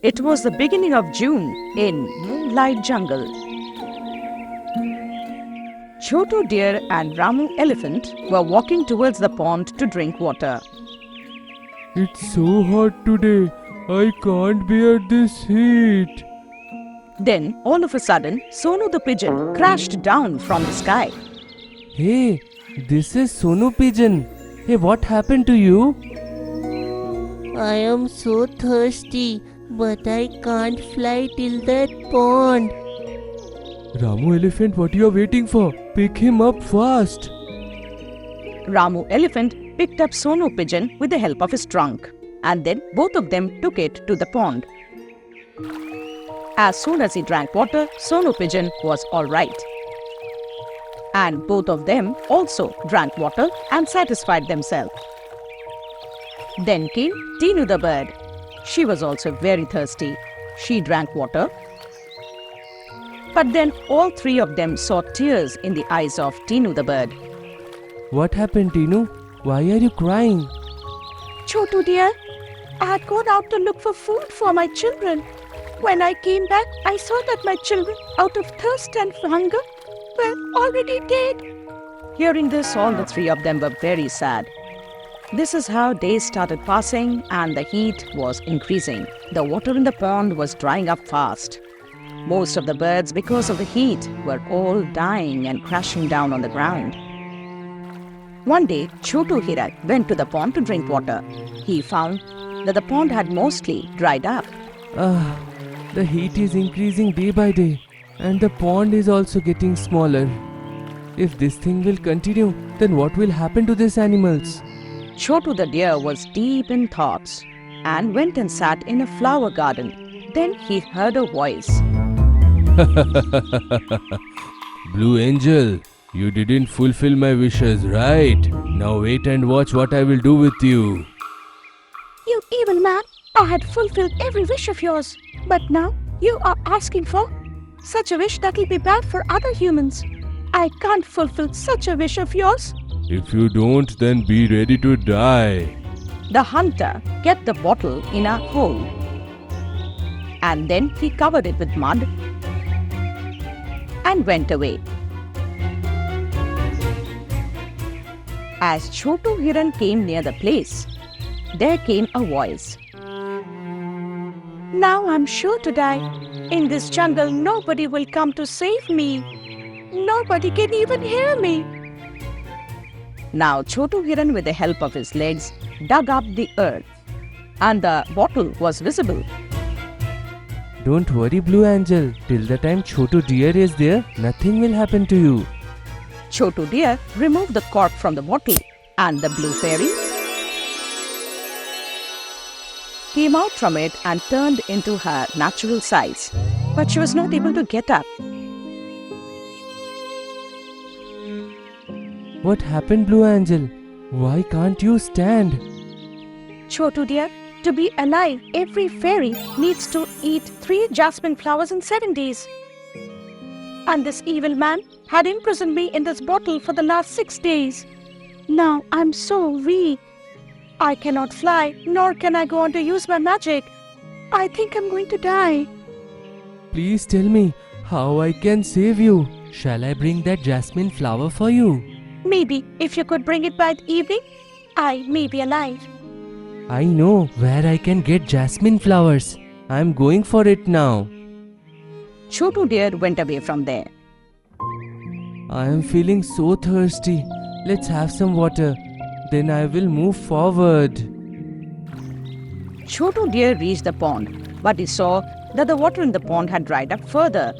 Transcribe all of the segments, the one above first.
It was the beginning of June in Moonlight Jungle. Chotu Deer and Ramu Elephant were walking towards the pond to drink water. It's so hot today. I can't bear this heat. Then, all of a sudden, Sonu the pigeon crashed down from the sky. Hey, this is Sonu Pigeon. Hey, what happened to you? I am so thirsty, but I can't fly till that pond. Ramu Elephant, what you are waiting for? Pick him up fast. Ramu Elephant picked up Sonu Pigeon with the help of his trunk, and then both of them took it to the pond. As soon as he drank water, Sonu Pigeon was all right. And both of them also drank water and satisfied themselves. Then came Tinu the bird. She was also very thirsty. She drank water. But then all three of them saw tears in the eyes of Tinu the bird. What happened, Tinu? Why are you crying? Chotu dear, I had gone out to look for food for my children. When I came back, I saw that my children, out of thirst and hunger, were already dead. Hearing this, all the three of them were very sad. This is how days started passing and the heat was increasing. The water in the pond was drying up fast. Most of the birds, because of the heat, were all dying and crashing down on the ground. One day, Chotu Hiran went to the pond to drink water. He found that the pond had mostly dried up. The heat is increasing day by day, and the pond is also getting smaller. If this thing will continue, then what will happen to these animals? Chotu the deer was deep in thoughts and went and sat in a flower garden. Then he heard a voice. Blue Angel, you didn't fulfill my wishes, right? Now wait and watch what I will do with you. You evil man, I had fulfilled every wish of yours. But now you are asking for such a wish that will be bad for other humans. I can't fulfill such a wish of yours. If you don't, then be ready to die. The hunter kept the bottle in a hole. And then he covered it with mud and went away. As Chotu Hiran came near the place, there came a voice. Now I'm sure to die. In this jungle, nobody will come to save me. Nobody can even hear me. Now Chotu Hiran, with the help of his legs, dug up the earth, and the bottle was visible. Don't worry, Blue Angel. Till the time Chotu Deer is there, nothing will happen to you. Chotu Deer removed the cork from the bottle, and the blue fairy came out from it and turned into her natural size. But she was not able to get up. What happened, Blue Angel? Why can't you stand? Chotu dear, to be alive, every fairy needs to eat 3 jasmine flowers in 7 days. And this evil man had imprisoned me in this bottle for the last 6 days. Now I'm so weak. I cannot fly, nor can I go on to use my magic. I think I'm going to die. Please tell me how I can save you. Shall I bring that jasmine flower for you? Maybe if you could bring it by the evening, I may be alive. I know where I can get jasmine flowers. I'm going for it now. Chotu deer went away from there. I am feeling so thirsty. Let's have some water. Then I will move forward. Chotu deer reached the pond, but he saw that the water in the pond had dried up further.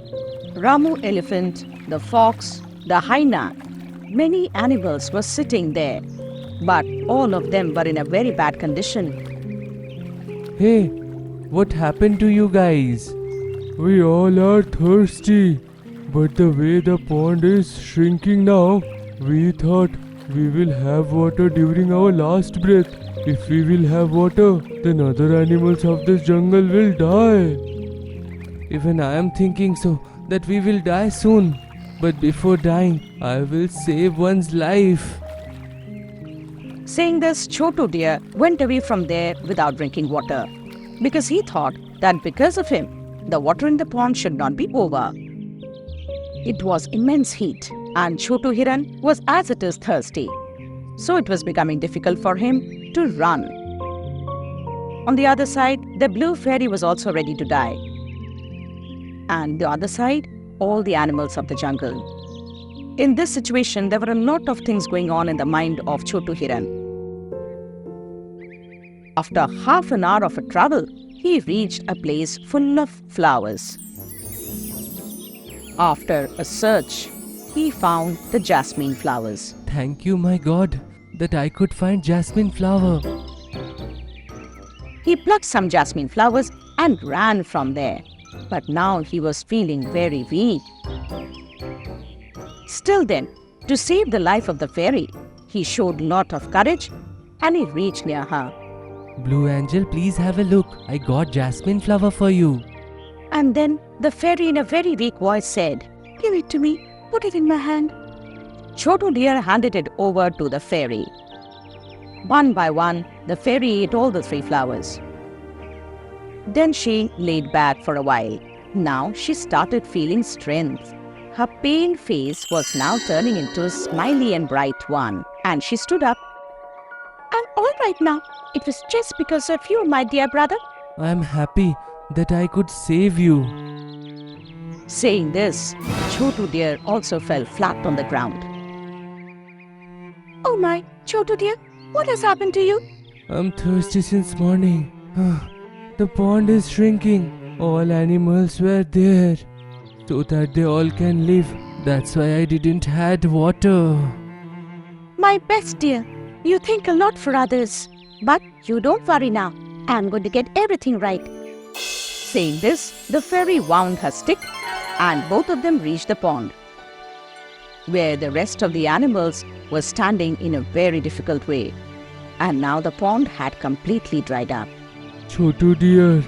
Ramu elephant, the fox, the hyena, many animals were sitting there, but all of them were in a very bad condition. Hey, what happened to you guys? We all are thirsty, but the way the pond is shrinking now, we thought we will have water during our last breath. If we will have water, then other animals of this jungle will die. Even I am thinking so, that we will die soon. But before dying, I will save one's life. Saying this, Chotu deer went away from there without drinking water, because he thought that because of him, the water in the pond should not be over. It was immense heat, and Chotu Hiran was as it is thirsty. So it was becoming difficult for him to run. On the other side, the blue fairy was also ready to die. And the other side, all the animals of the jungle. In this situation, there were a lot of things going on in the mind of Chotu Hiran. After half an hour of a travel, he reached a place full of flowers. After a search, he found the jasmine flowers. Thank you, my God, that I could find jasmine flower. He plucked some jasmine flowers and ran from there. But now he was feeling very weak. Still then, to save the life of the fairy, he showed lot of courage and he reached near her. Blue Angel, please have a look. I got jasmine flower for you. And then the fairy in a very weak voice said, "Give it to me, put it in my hand." Chotu deer handed it over to the fairy. One by one, the fairy ate all the 3 flowers. Then she laid back for a while. Now she started feeling strength. Her pained face was now turning into a smiley and bright one, and she stood up. "I'm all right now. It was just because of you, my dear brother." I am happy that I could save you. Saying this, Chotu deer also fell flat on the ground. "Oh my, Chotu dear, what has happened to you?" I'm thirsty since morning. The pond is shrinking. All animals were there so that they all can live. That's why I didn't had water. "My best dear, you think a lot for others. But you don't worry now. I'm going to get everything right." Saying this, the fairy wound her stick and both of them reached the pond, where the rest of the animals were standing in a very difficult way. And now the pond had completely dried up. Chotu dear,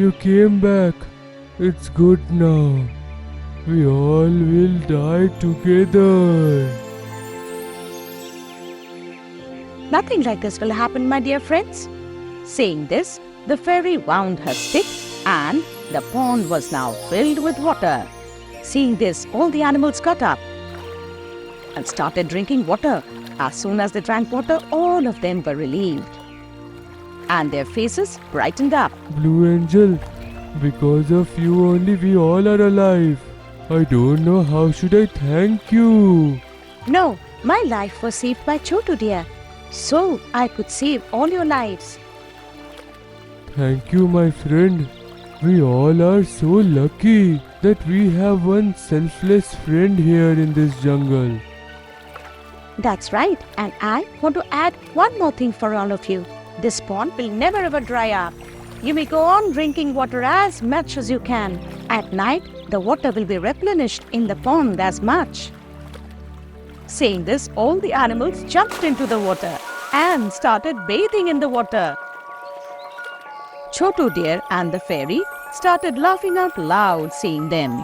you came back. It's good now. We all will die together. "Nothing like this will happen, my dear friends." Saying this, the fairy wound her stick and the pond was now filled with water. Seeing this, all the animals got up and started drinking water. As soon as they drank water, all of them were relieved. And their faces brightened up. Blue Angel, because of you only we all are alive. I don't know how should I thank you. "No, my life was saved by Chotu dear, so I could save all your lives." Thank you, my friend. We all are so lucky that we have one selfless friend here in this jungle. "That's right, and I want to add one more thing for all of you. This pond will never ever dry up. You may go on drinking water as much as you can. At night, the water will be replenished in the pond as much." Saying this, all the animals jumped into the water and started bathing in the water. Chotu deer and the fairy started laughing out loud seeing them.